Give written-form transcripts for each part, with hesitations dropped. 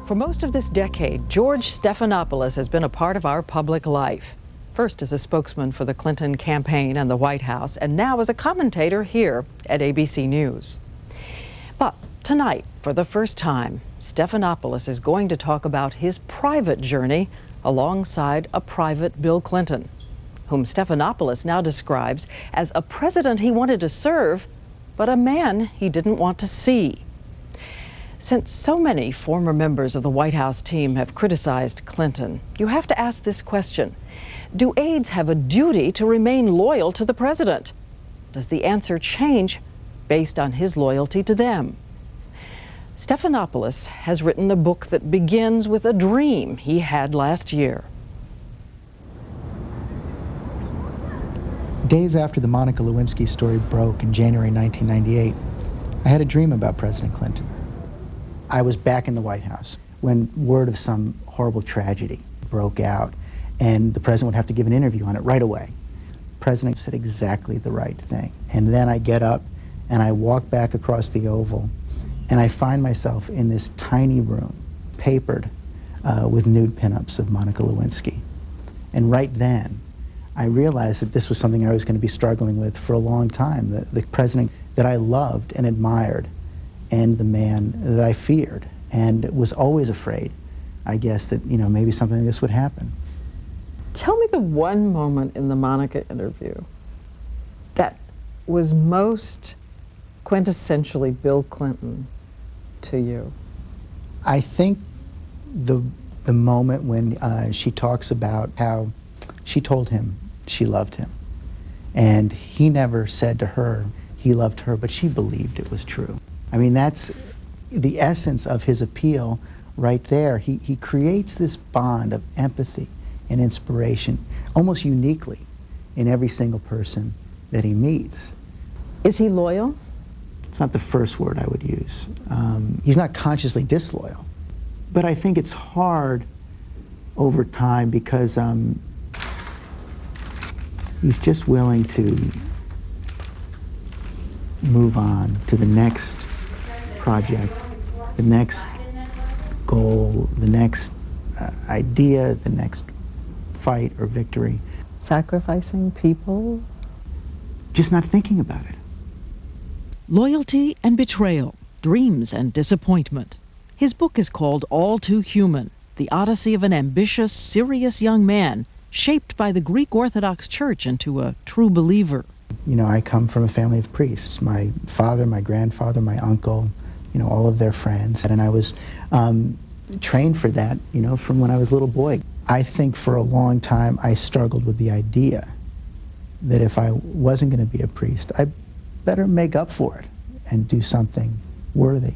For most of this decade, George Stephanopoulos has been a part of our public life. First as a spokesman for the Clinton campaign and the White House, and now as a commentator here at ABC News. But tonight, for the first time, Stephanopoulos is going to talk about his private journey alongside a private Bill Clinton, whom Stephanopoulos now describes as a president he wanted to serve, but a man he didn't want to see. Since so many former members of the White House team have criticized Clinton, you have to ask this question: do aides have a duty to remain loyal to the president? Does the answer change based on his loyalty to them? Stephanopoulos has written a book that begins with a dream he had last year. Days after the Monica Lewinsky story broke in January 1998, I had a dream about President Clinton. I was back in the White House when word of some horrible tragedy broke out, and the president would have to give an interview on it right away. The president said exactly the right thing. And then I get up and I walk back across the Oval, and I find myself in this tiny room, papered with nude pinups of Monica Lewinsky. And right then, I realized that this was something I was going to be struggling with for a long time. The president that I loved and admired, and the man that I feared and was always afraid, I guess, that, you know, maybe something like this would happen. Tell me the one moment in the Monica interview that was most quintessentially Bill Clinton to you. I think the moment when she talks about how she told him she loved him, and he never said to her he loved her, but she believed it was true. I mean, that's the essence of his appeal right there. He creates this bond of empathy and inspiration, almost uniquely, in every single person that he meets. Is he loyal? It's not the first word I would use. He's not consciously disloyal. But I think it's hard over time because he's just willing to move on to the next project, the next goal, the next idea, the next fight or victory. Sacrificing people? Just not thinking about it. Loyalty and betrayal, dreams and disappointment. His book is called All Too Human, the odyssey of an ambitious, serious young man shaped by the Greek Orthodox Church into a true believer. You know, I come from a family of priests. My father, my grandfather, my uncle, you know, all of their friends. And I was trained for that, you know, from when I was a little boy. I think for a long time I struggled with the idea that if I wasn't going to be a priest, I better make up for it and do something worthy.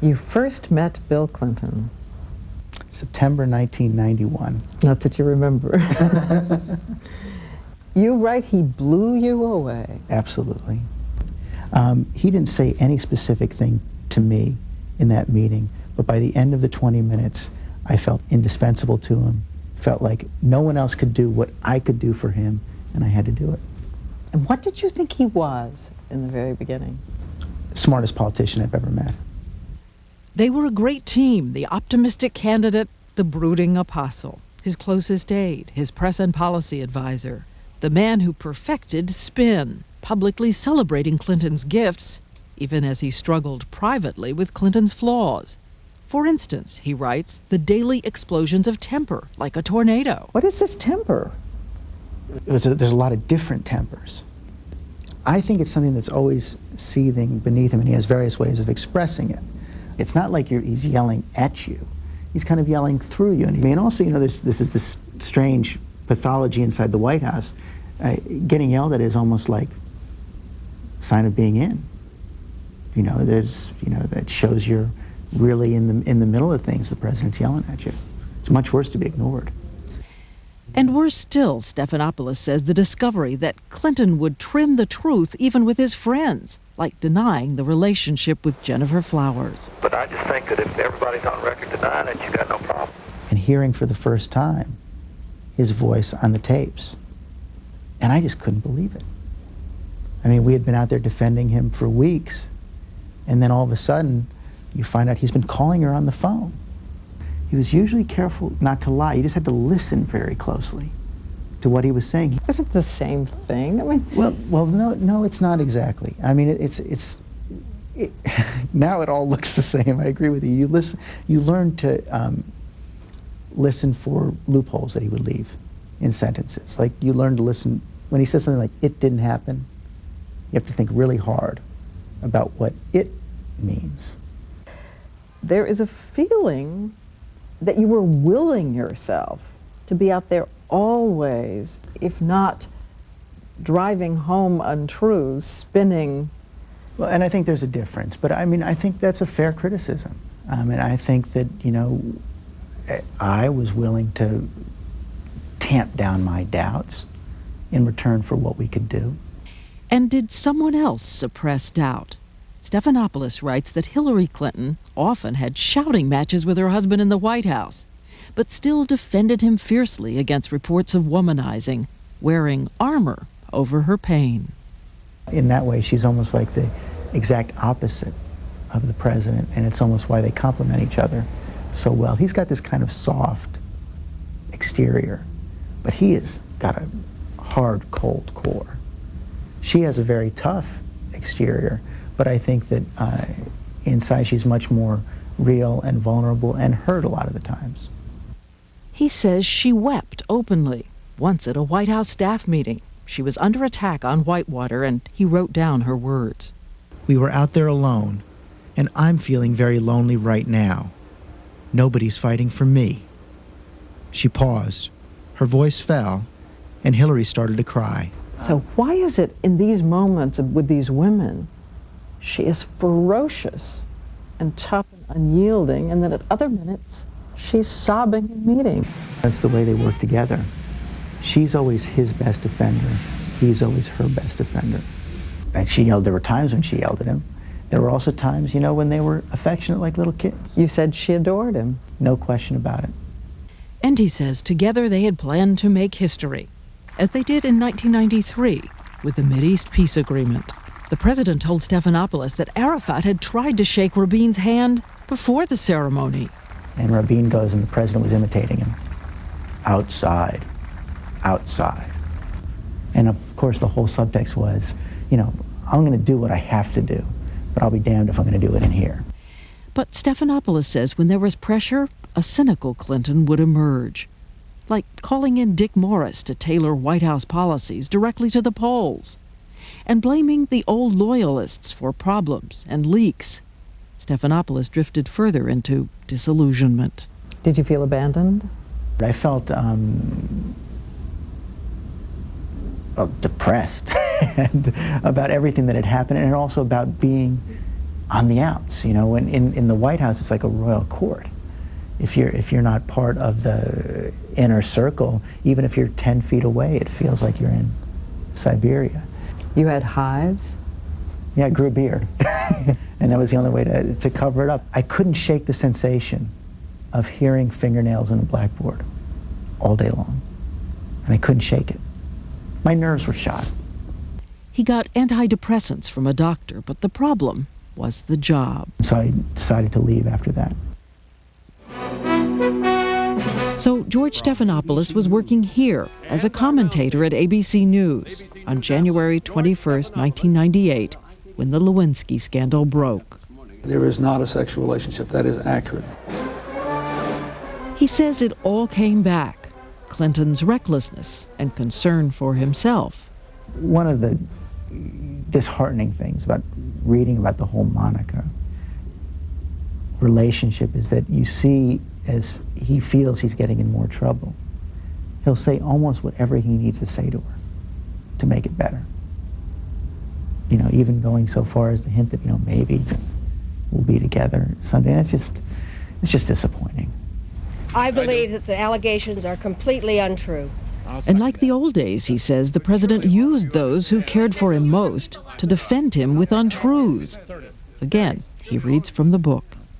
You first met Bill Clinton. September 1991. Not that you remember. You write he blew you away. Absolutely. He didn't say any specific thing to me in that meeting, but by the end of the 20 minutes, I felt indispensable to him, felt like no one else could do what I could do for him, and I had to do it. And what did you think he was in the very beginning? Smartest politician I've ever met. They were a great team, the optimistic candidate, the brooding apostle, his closest aide, his press and policy advisor, the man who perfected spin, publicly celebrating Clinton's gifts, even as he struggled privately with Clinton's flaws. For instance, he writes, the daily explosions of temper, like a tornado. What is this temper? There's a lot of different tempers. I think it's something that's always seething beneath him, and he has various ways of expressing it. It's not like he's yelling at you. He's kind of yelling through you. And also, you know, this is this strange pathology inside the White House. Getting yelled at is almost like a sign of being in. You know, that shows you're really in the middle of things. The president's yelling at you. It's much worse to be ignored. And worse still, Stephanopoulos says, the discovery that Clinton would trim the truth even with his friends, like denying the relationship with Jennifer Flowers. But I just think that if everybody's on record denying it, you got no problem. And hearing for the first time his voice on the tapes, and I just couldn't believe it. I mean, we had been out there defending him for weeks, and then all of a sudden, you find out he's been calling her on the phone. he was usually careful not to lie. You just had to listen very closely to what he was saying. Isn't the same thing? I mean, well, no, it's not exactly. I mean, now it all looks the same. I agree with you. You listen. You learn to listen for loopholes that he would leave in sentences. Like you learn to listen when he says something like "it didn't happen." You have to think really hard about what it means. there is a feeling that you were willing yourself to be out there always, if not driving home untruths, spinning. Well, and I think there's a difference, but I mean, I think that's a fair criticism. And I think that, you know, I was willing to tamp down my doubts in return for what we could do. And did someone else suppress doubt? Stephanopoulos writes that Hillary Clinton often had shouting matches with her husband in the White House, but still defended him fiercely against reports of womanizing, wearing armor over her pain. In that way, she's almost like the exact opposite of the president, and it's almost why they complement each other so well. He's got this kind of soft exterior, but he has got a hard, cold core. She has a very tough exterior, but I think that inside she's much more real and vulnerable and hurt a lot of the times. He says she wept openly, once at a White House staff meeting. She was under attack on Whitewater, and he wrote down her words. We were out there alone, and I'm feeling very lonely right now. Nobody's fighting for me. She paused. Her voice fell, and Hillary started to cry. So why is it in these moments with these women, she is ferocious and tough and unyielding, and then at other minutes, she's sobbing and meeting? That's the way they work together. She's always his best defender. He's always her best defender. And she yelled, there were times when she yelled at him. There were also times, you know, when they were affectionate like little kids. You said she adored him. No question about it. And he says together they had planned to make history, as they did in 1993 with the Mideast peace agreement. The president told Stephanopoulos that Arafat had tried to shake Rabin's hand before the ceremony. And Rabin goes, and the president was imitating him. Outside. Outside. And of course the whole subtext was, you know, I'm going to do what I have to do, but I'll be damned if I'm going to do it in here. But Stephanopoulos says when there was pressure, a cynical Clinton would emerge, like calling in Dick Morris to tailor White House policies directly to the polls, and blaming the old loyalists for problems and leaks. Stephanopoulos drifted further into disillusionment. Did you feel abandoned? I felt depressed and about everything that had happened, and also about being on the outs. You know, when in the White House, it's like a royal court. If you're not part of the inner circle, even if you're 10 feet away, it feels like you're in Siberia. You had hives? Yeah, I grew a beard, and that was the only way to cover it up. I couldn't shake the sensation of hearing fingernails on a blackboard all day long, and I couldn't shake it. My nerves were shot. He got antidepressants from a doctor, but the problem was the job. So I decided to leave after that. So George Stephanopoulos was working here as a commentator at ABC News on January 21st, 1998, when the Lewinsky scandal broke. There is not a sexual relationship. That is accurate. He says it all came back. Clinton's recklessness and concern for himself. One of the disheartening things about reading about the whole Monica relationship is that you see, as he feels he's getting in more trouble, he'll say almost whatever he needs to say to her to make it better. You know, even going so far as to hint that, you know, maybe we'll be together someday. And it's just disappointing. I believe that the allegations are completely untrue. And like the old days, he says, the president used those who cared for him most to defend him with untruths. Again, he reads from the book.